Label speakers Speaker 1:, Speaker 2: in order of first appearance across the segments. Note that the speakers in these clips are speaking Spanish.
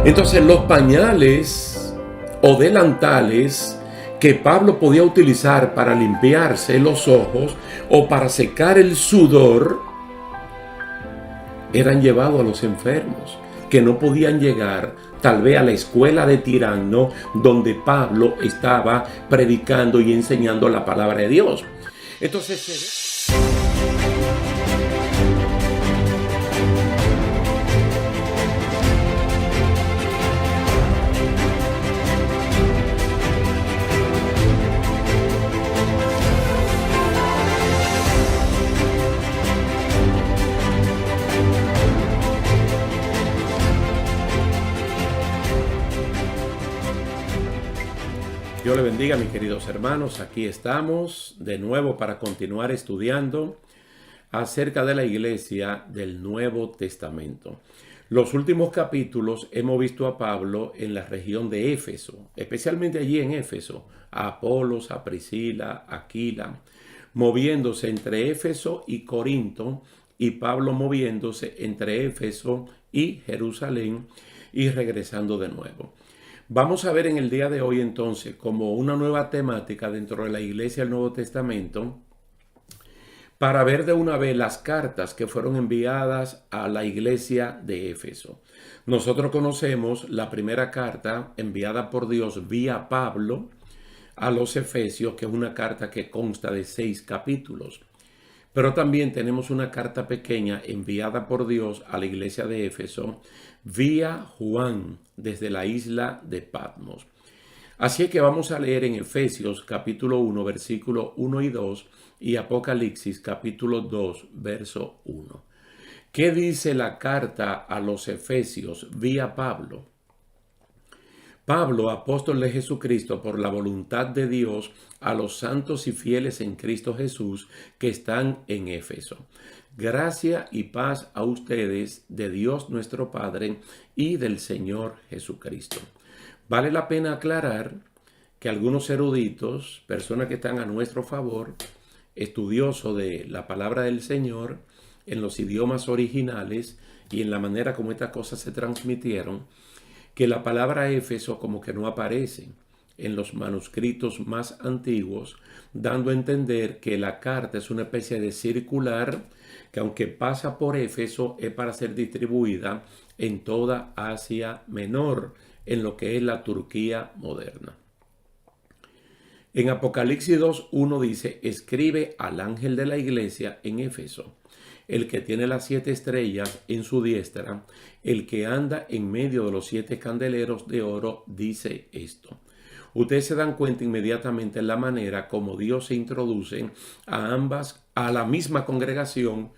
Speaker 1: Entonces los pañales o delantales que Pablo podía utilizar para limpiarse los ojos o para secar el sudor eran llevados a los enfermos que no podían llegar tal vez a la escuela de Tirano donde Pablo estaba predicando y enseñando la palabra de Dios. Entonces Dios le bendiga, mis queridos hermanos. Aquí estamos de nuevo para continuar estudiando acerca de la iglesia del Nuevo Testamento. Los últimos capítulos hemos visto a Pablo en la región de Éfeso, especialmente allí en Éfeso, a Apolos, a Priscila, a Aquila, moviéndose entre Éfeso y Corinto, y Pablo moviéndose entre Éfeso y Jerusalén y regresando de nuevo. Vamos a ver en el día de hoy entonces como una nueva temática dentro de la iglesia del Nuevo Testamento para ver de una vez las cartas que fueron enviadas a la iglesia de Éfeso. Nosotros conocemos la primera carta enviada por Dios vía Pablo a los Efesios, que es una carta que consta de 6 capítulos. Pero también tenemos una carta pequeña enviada por Dios a la iglesia de Éfeso vía Juan desde la isla de Patmos. Así que vamos a leer en Efesios capítulo 1, versículo 1 y 2 y Apocalipsis capítulo 2, verso 1. ¿Qué dice la carta a los Efesios vía Pablo? Pablo, apóstol de Jesucristo, por la voluntad de Dios, a los santos y fieles en Cristo Jesús que están en Éfeso. Gracia y paz a ustedes de Dios nuestro Padre y del Señor Jesucristo. Vale la pena aclarar que algunos eruditos, personas que están a nuestro favor, estudiosos de la palabra del Señor, en los idiomas originales y en la manera como estas cosas se transmitieron, que la palabra Éfeso como que no aparece en los manuscritos más antiguos, dando a entender que la carta es una especie de circular que aunque pasa por Éfeso es para ser distribuida en toda Asia Menor, en lo que es la Turquía moderna. En Apocalipsis 2:1 dice: escribe al ángel de la iglesia en Éfeso, el que tiene las 7 estrellas en su diestra, el que anda en medio de los 7 candeleros de oro, dice esto. Ustedes se dan cuenta inmediatamente en la manera como Dios se introduce a la misma congregación,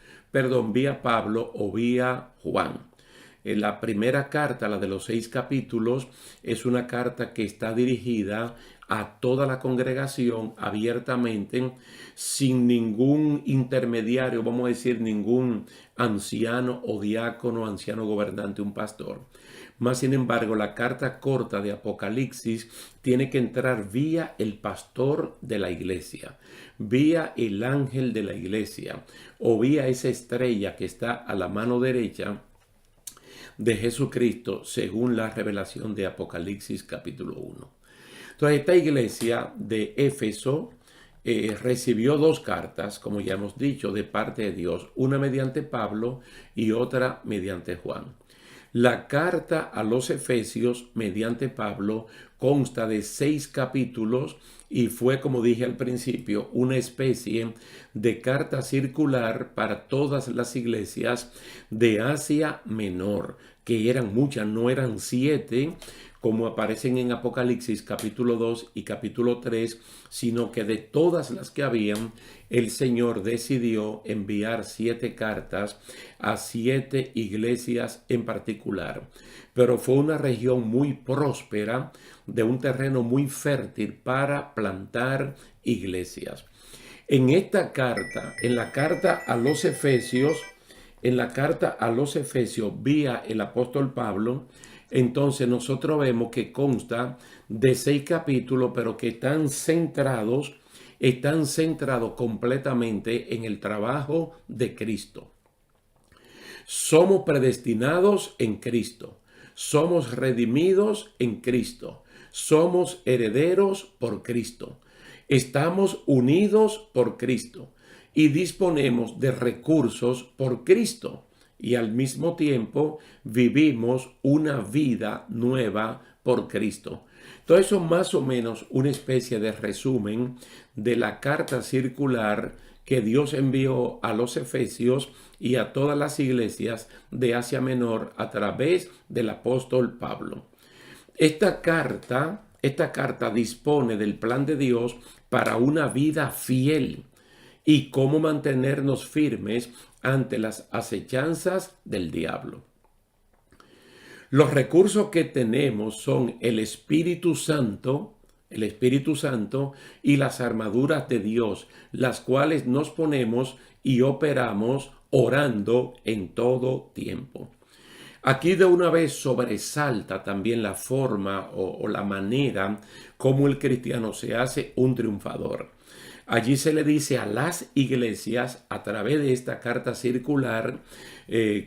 Speaker 1: vía Pablo o vía Juan. En la primera carta, la de los 6 capítulos, es una carta que está dirigida a toda la congregación abiertamente, sin ningún intermediario, vamos a decir, ningún anciano o diácono, anciano gobernante, un pastor. Más sin embargo, la carta corta de Apocalipsis tiene que entrar vía el pastor de la iglesia, vía el ángel de la iglesia o vía esa estrella que está a la mano derecha de Jesucristo, según la revelación de Apocalipsis capítulo 1. Entonces, esta iglesia de Éfeso recibió 2 cartas, como ya hemos dicho, de parte de Dios, una mediante Pablo y otra mediante Juan. La carta a los Efesios mediante Pablo consta de 6 capítulos y fue, como dije al principio, una especie de carta circular para todas las iglesias de Asia Menor, que eran muchas, no eran 7 como aparecen en Apocalipsis capítulo 2 y capítulo 3, sino que de todas las que habían, el Señor decidió enviar 7 cartas a 7 iglesias en particular. Pero fue una región muy próspera, de un terreno muy fértil para plantar iglesias. En esta carta, en la carta a los Efesios, vía el apóstol Pablo, entonces nosotros vemos que consta de 6 capítulos, pero que están centrados completamente en el trabajo de Cristo. Somos predestinados en Cristo. somos redimidos en Cristo, somos herederos por Cristo, estamos unidos por Cristo y disponemos de recursos por Cristo y al mismo tiempo vivimos una vida nueva por Cristo. Todo eso más o menos una especie de resumen de la carta circular que Dios envió a los Efesios y a todas las iglesias de Asia Menor a través del apóstol Pablo. Esta carta dispone del plan de Dios para una vida fiel y cómo mantenernos firmes ante las acechanzas del diablo. Los recursos que tenemos son el Espíritu Santo y las armaduras de Dios, las cuales nos ponemos y operamos orando en todo tiempo. Aquí de una vez sobresalta también la forma o la manera como el cristiano se hace un triunfador. Allí se le dice a las iglesias a través de esta carta circular,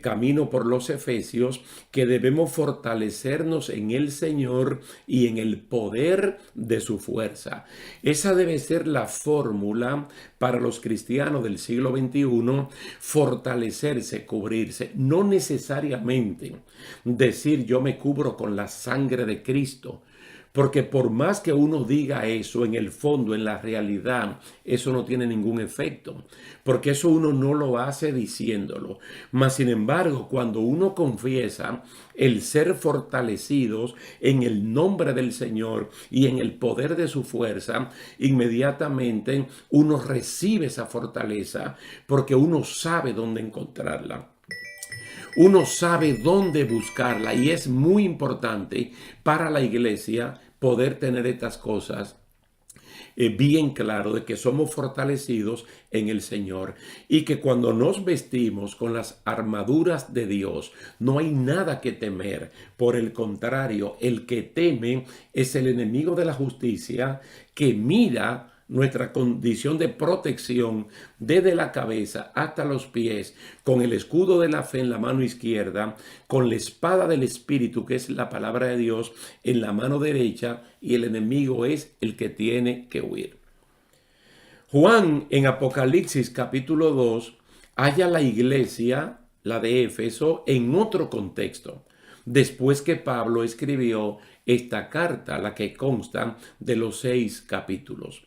Speaker 1: Camino por los Efesios, que debemos fortalecernos en el Señor y en el poder de su fuerza. Esa debe ser la fórmula para los cristianos del siglo XXI, fortalecerse, cubrirse. No necesariamente decir yo me cubro con la sangre de Cristo. Porque por más que uno diga eso, en el fondo, en la realidad, eso no tiene ningún efecto. Porque eso uno no lo hace diciéndolo. Mas, sin embargo, cuando uno confiesa el ser fortalecidos en el nombre del Señor y en el poder de su fuerza, inmediatamente uno recibe esa fortaleza porque uno sabe dónde encontrarla. Uno sabe dónde buscarla y es muy importante para la iglesia poder tener estas cosas bien claro de que somos fortalecidos en el Señor y que cuando nos vestimos con las armaduras de Dios no hay nada que temer. Por el contrario, el que teme es el enemigo de la justicia que mira nuestra condición de protección desde la cabeza hasta los pies, con el escudo de la fe en la mano izquierda, con la espada del Espíritu, que es la palabra de Dios, en la mano derecha, y el enemigo es el que tiene que huir. Juan, en Apocalipsis capítulo 2, halla la iglesia, la de Éfeso, en otro contexto, después que Pablo escribió esta carta, la que consta de los 6 capítulos.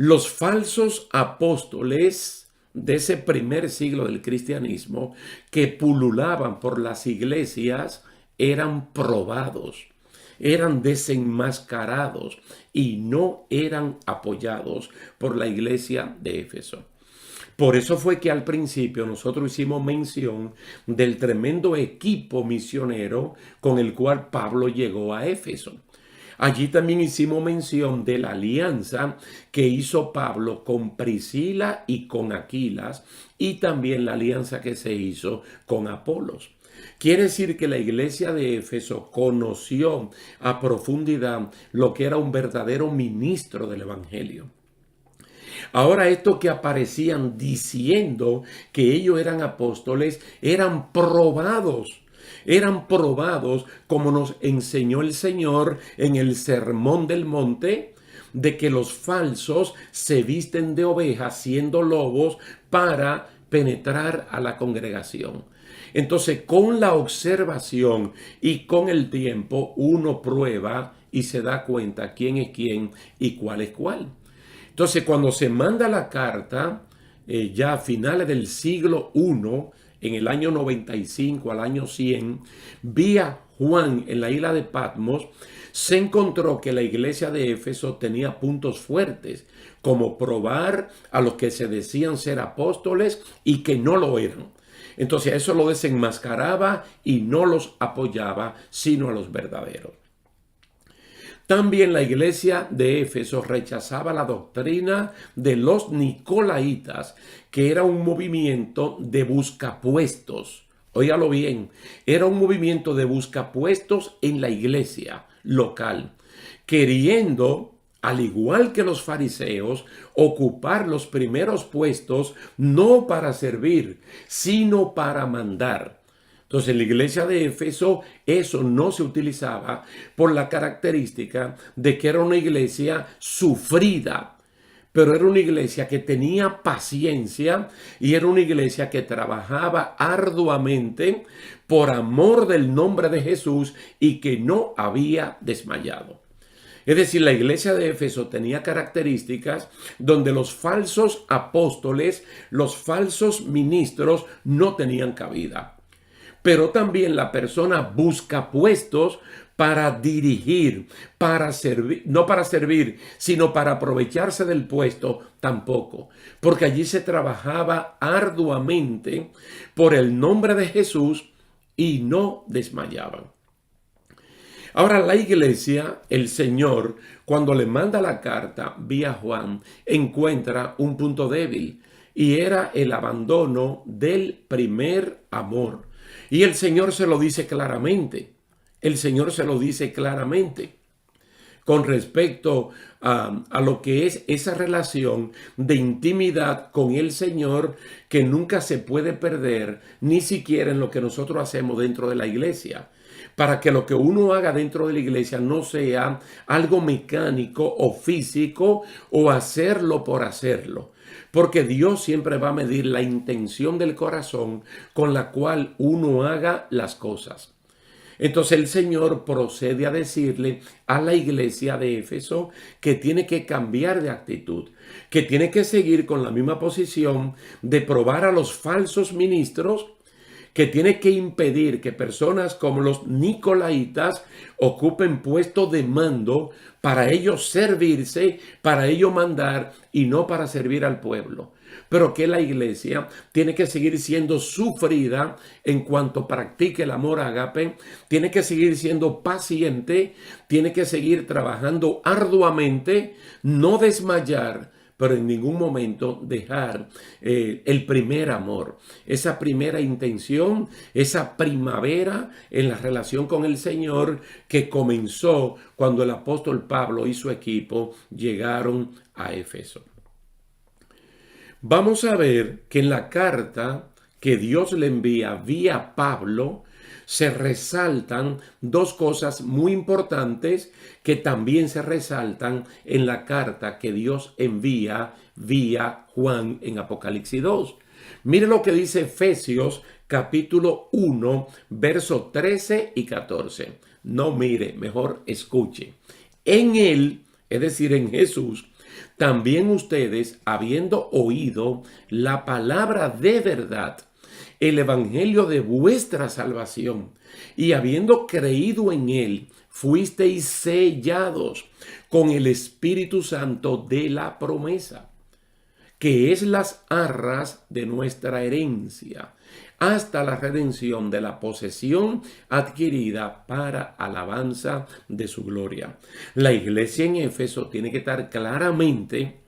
Speaker 1: Los falsos apóstoles de ese primer siglo del cristianismo que pululaban por las iglesias eran probados, eran desenmascarados y no eran apoyados por la iglesia de Éfeso. Por eso fue que al principio nosotros hicimos mención del tremendo equipo misionero con el cual Pablo llegó a Éfeso. Allí también hicimos mención de la alianza que hizo Pablo con Priscila y con Aquilas y también la alianza que se hizo con Apolos. Quiere decir que la iglesia de Éfeso conoció a profundidad lo que era un verdadero ministro del evangelio. Ahora estos que aparecían diciendo que ellos eran apóstoles eran probados como nos enseñó el Señor en el Sermón del Monte, de que los falsos se visten de ovejas siendo lobos para penetrar a la congregación. Entonces, con la observación y con el tiempo, uno prueba y se da cuenta quién es quién y cuál es cuál. Entonces, cuando se manda la carta, ya a finales del siglo I, en el año 95 al año 100, vía Juan en la isla de Patmos, se encontró que la iglesia de Éfeso tenía puntos fuertes, como probar a los que se decían ser apóstoles y que no lo eran. Entonces eso lo desenmascaraba y no los apoyaba, sino a los verdaderos. También la iglesia de Éfeso rechazaba la doctrina de los nicolaítas, que era un movimiento de buscapuestos. Óigalo bien, era un movimiento de buscapuestos en la iglesia local, queriendo, al igual que los fariseos, ocupar los primeros puestos no para servir, sino para mandar. Entonces, en la iglesia de Éfeso eso no se utilizaba por la característica de que era una iglesia sufrida, pero era una iglesia que tenía paciencia y era una iglesia que trabajaba arduamente por amor del nombre de Jesús y que no había desmayado. Es decir, la iglesia de Éfeso tenía características donde los falsos apóstoles, los falsos ministros no tenían cabida. Pero también la persona busca puestos para dirigir, para servir, no para servir, sino para aprovecharse del puesto tampoco, porque allí se trabajaba arduamente por el nombre de Jesús y no desmayaban. Ahora la iglesia, el Señor, cuando le manda la carta vía Juan, encuentra un punto débil y era el abandono del primer amor. Y el Señor se lo dice claramente. El Señor se lo dice claramente con respecto a lo que es esa relación de intimidad con el Señor que nunca se puede perder, ni siquiera en lo que nosotros hacemos dentro de la iglesia. Para que lo que uno haga dentro de la iglesia no sea algo mecánico o físico o hacerlo por hacerlo. Porque Dios siempre va a medir la intención del corazón con la cual uno haga las cosas. Entonces el Señor procede a decirle a la iglesia de Éfeso que tiene que cambiar de actitud, que tiene que seguir con la misma posición de probar a los falsos ministros, que tiene que impedir que personas como los nicolaitas ocupen puestos de mando para ellos servirse, para ellos mandar y no para servir al pueblo. Pero que la iglesia tiene que seguir siendo sufrida en cuanto practique el amor ágape, tiene que seguir siendo paciente, tiene que seguir trabajando arduamente, no desmayar, pero en ningún momento dejar el primer amor, esa primera intención, esa primavera en la relación con el Señor que comenzó cuando el apóstol Pablo y su equipo llegaron a Éfeso. Vamos a ver que en la carta que Dios le envía vía Pablo, se resaltan dos cosas muy importantes que también se resaltan en la carta que Dios envía vía Juan en Apocalipsis 2. Mire lo que dice Efesios capítulo 1, versos 13 y 14. No mire, mejor escuche. En él, es decir, en Jesús, también ustedes, habiendo oído la palabra de verdad, el evangelio de vuestra salvación, y habiendo creído en él, fuisteis sellados con el Espíritu Santo de la promesa, que es las arras de nuestra herencia, hasta la redención de la posesión adquirida para alabanza de su gloria. La iglesia en Éfeso tiene que estar claramente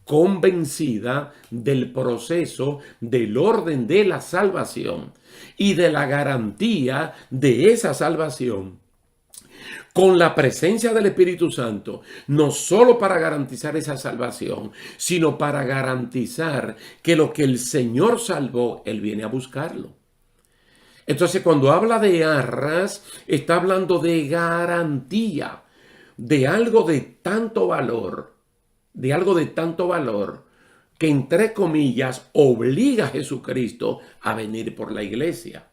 Speaker 1: convencida del proceso, del orden de la salvación y de la garantía de esa salvación con la presencia del Espíritu Santo, no solo para garantizar esa salvación, sino para garantizar que lo que el Señor salvó, Él viene a buscarlo. Entonces, cuando habla de arras, está hablando de garantía, de algo de tanto valor, que entre comillas obliga a Jesucristo a venir por la iglesia.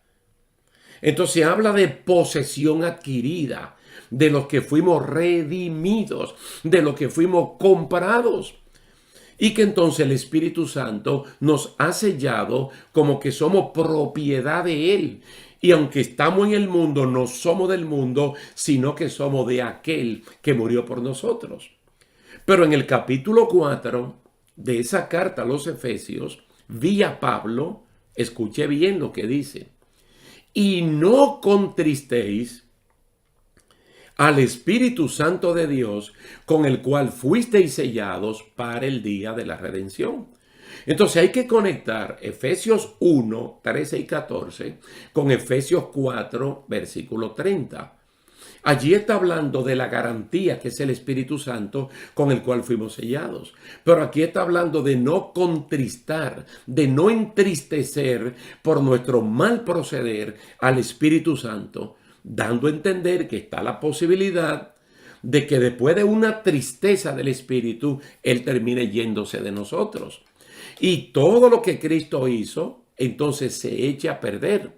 Speaker 1: Entonces habla de posesión adquirida, de los que fuimos redimidos, de los que fuimos comprados. Y que entonces el Espíritu Santo nos ha sellado como que somos propiedad de Él. Y aunque estamos en el mundo, no somos del mundo, sino que somos de aquel que murió por nosotros. Pero en el capítulo 4 de esa carta a los Efesios, vía Pablo, escuché bien lo que dice. Y no contristéis al Espíritu Santo de Dios, con el cual fuisteis sellados para el día de la redención. Entonces hay que conectar Efesios 1, 13 y 14 con Efesios 4, versículo 30. Allí está hablando de la garantía que es el Espíritu Santo con el cual fuimos sellados. Pero aquí está hablando de no contristar, de no entristecer por nuestro mal proceder al Espíritu Santo, dando a entender que está la posibilidad de que después de una tristeza del Espíritu, Él termine yéndose de nosotros. Y todo lo que Cristo hizo, entonces se echa a perder.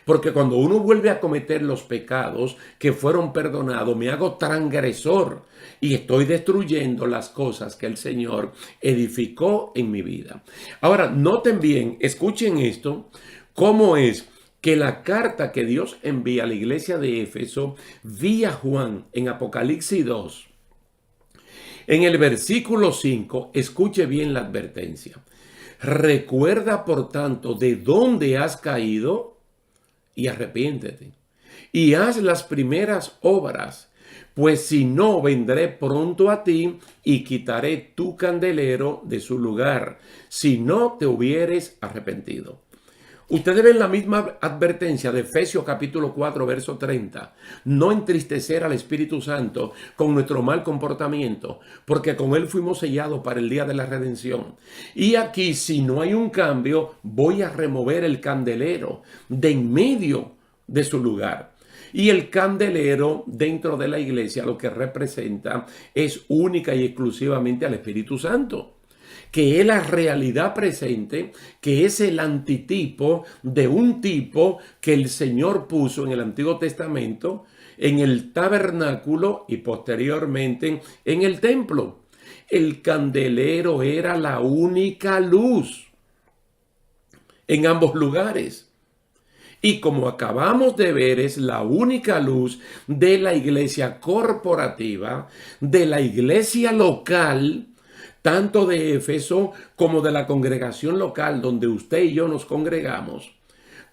Speaker 1: Porque cuando uno vuelve a cometer los pecados que fueron perdonados, me hago transgresor y estoy destruyendo las cosas que el Señor edificó en mi vida. Ahora, noten bien, escuchen esto, cómo es que la carta que Dios envía a la iglesia de Éfeso vía Juan en Apocalipsis 2, en el versículo 5, escuche bien la advertencia. Recuerda, por tanto, de dónde has caído y arrepiéntete. Y haz las primeras obras, pues si no, vendré pronto a ti y quitaré tu candelero de su lugar, si no te hubieres arrepentido. Ustedes ven la misma advertencia de Efesios capítulo 4, verso 30. No entristecer al Espíritu Santo con nuestro mal comportamiento, porque con Él fuimos sellados para el día de la redención. Y aquí, si no hay un cambio, voy a remover el candelero de en medio de su lugar. Y el candelero dentro de la iglesia lo que representa es única y exclusivamente al Espíritu Santo, que es la realidad presente, que es el antitipo de un tipo que el Señor puso en el Antiguo Testamento, en el tabernáculo y posteriormente en el templo. El candelero era la única luz en ambos lugares. Y como acabamos de ver, es la única luz de la iglesia corporativa, de la iglesia local, tanto de Éfeso como de la congregación local donde usted y yo nos congregamos,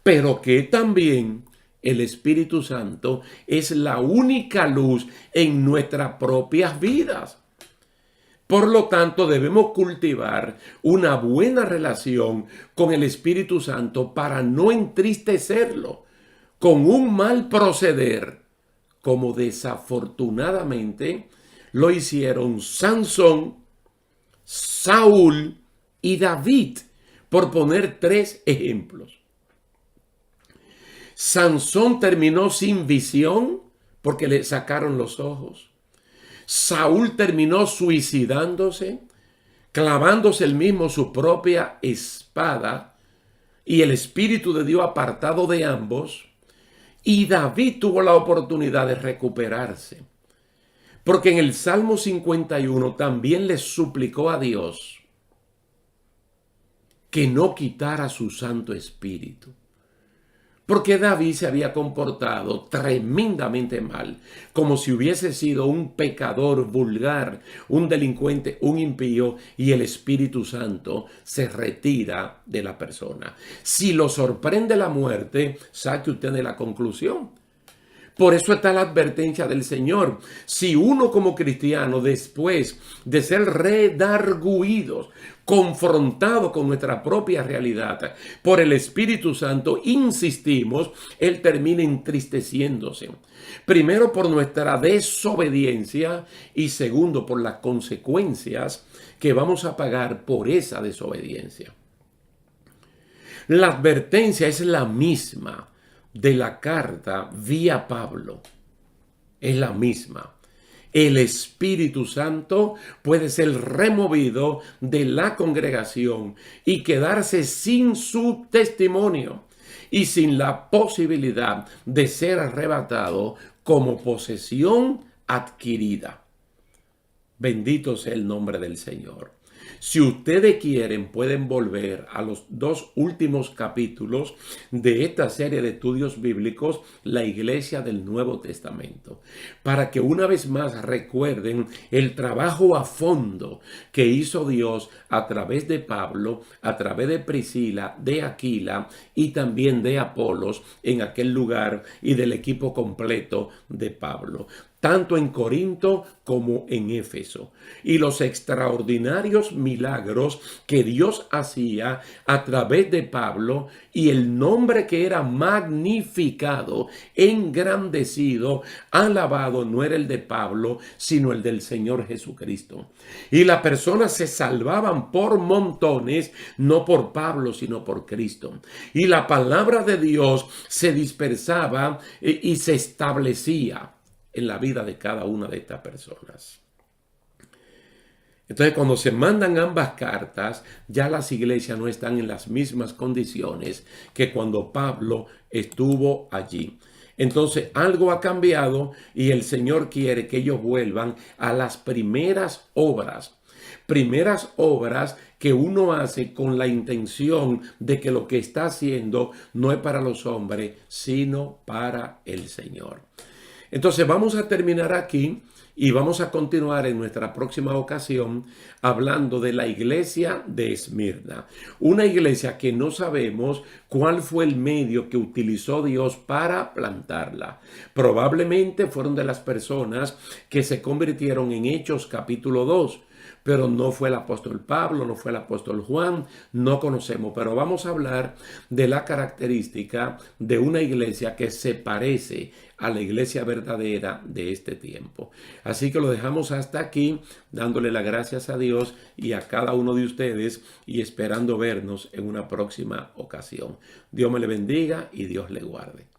Speaker 1: pero que también el Espíritu Santo es la única luz en nuestras propias vidas. Por lo tanto, debemos cultivar una buena relación con el Espíritu Santo para no entristecerlo con un mal proceder, como desafortunadamente lo hicieron Sansón, Saúl y David, por poner 3 ejemplos. Sansón terminó sin visión porque le sacaron los ojos. Saúl terminó suicidándose, clavándose él mismo su propia espada, y el Espíritu de Dios apartado de ambos. Y David tuvo la oportunidad de recuperarse, porque en el Salmo 51 también le suplicó a Dios que no quitara su Santo Espíritu. Porque David se había comportado tremendamente mal, como si hubiese sido un pecador vulgar, un delincuente, un impío, y el Espíritu Santo se retira de la persona. Si lo sorprende la muerte, saque usted de la conclusión. Por eso está la advertencia del Señor. Si uno como cristiano, después de ser redarguidos, confrontado con nuestra propia realidad por el Espíritu Santo, insistimos, Él termina entristeciéndose. Primero por nuestra desobediencia y segundo por las consecuencias que vamos a pagar por esa desobediencia. La advertencia es la misma de la carta vía Pablo. Es la misma. El Espíritu Santo puede ser removido de la congregación y quedarse sin su testimonio y sin la posibilidad de ser arrebatado como posesión adquirida. Bendito sea el nombre del Señor. Si ustedes quieren, pueden volver a los 2 últimos capítulos de esta serie de estudios bíblicos, la Iglesia del Nuevo Testamento, para que una vez más recuerden el trabajo a fondo que hizo Dios a través de Pablo, a través de Priscila, de Aquila y también de Apolos en aquel lugar y del equipo completo de Pablo. tanto en Corinto como en Éfeso, y los extraordinarios milagros que Dios hacía a través de Pablo, y el nombre que era magnificado, engrandecido, alabado, no era el de Pablo, sino el del Señor Jesucristo. Y las personas se salvaban por montones, no por Pablo, sino por Cristo. Y la palabra de Dios se dispersaba y se establecía en la vida de cada una de estas personas. Entonces, cuando se mandan ambas cartas, ya las iglesias no están en las mismas condiciones que cuando Pablo estuvo allí. Entonces, algo ha cambiado y el Señor quiere que ellos vuelvan a las primeras obras. Primeras obras que uno hace con la intención de que lo que está haciendo no es para los hombres, sino para el Señor. Entonces vamos a terminar aquí y vamos a continuar en nuestra próxima ocasión hablando de la iglesia de Esmirna. Una iglesia que no sabemos cuál fue el medio que utilizó Dios para plantarla. Probablemente fueron de las personas que se convirtieron en Hechos capítulo 2. Pero no fue el apóstol Pablo, no fue el apóstol Juan, no conocemos. Pero vamos a hablar de la característica de una iglesia que se parece a la iglesia verdadera de este tiempo. Así que lo dejamos hasta aquí, dándole las gracias a Dios y a cada uno de ustedes y esperando vernos en una próxima ocasión. Dios me le bendiga y Dios le guarde.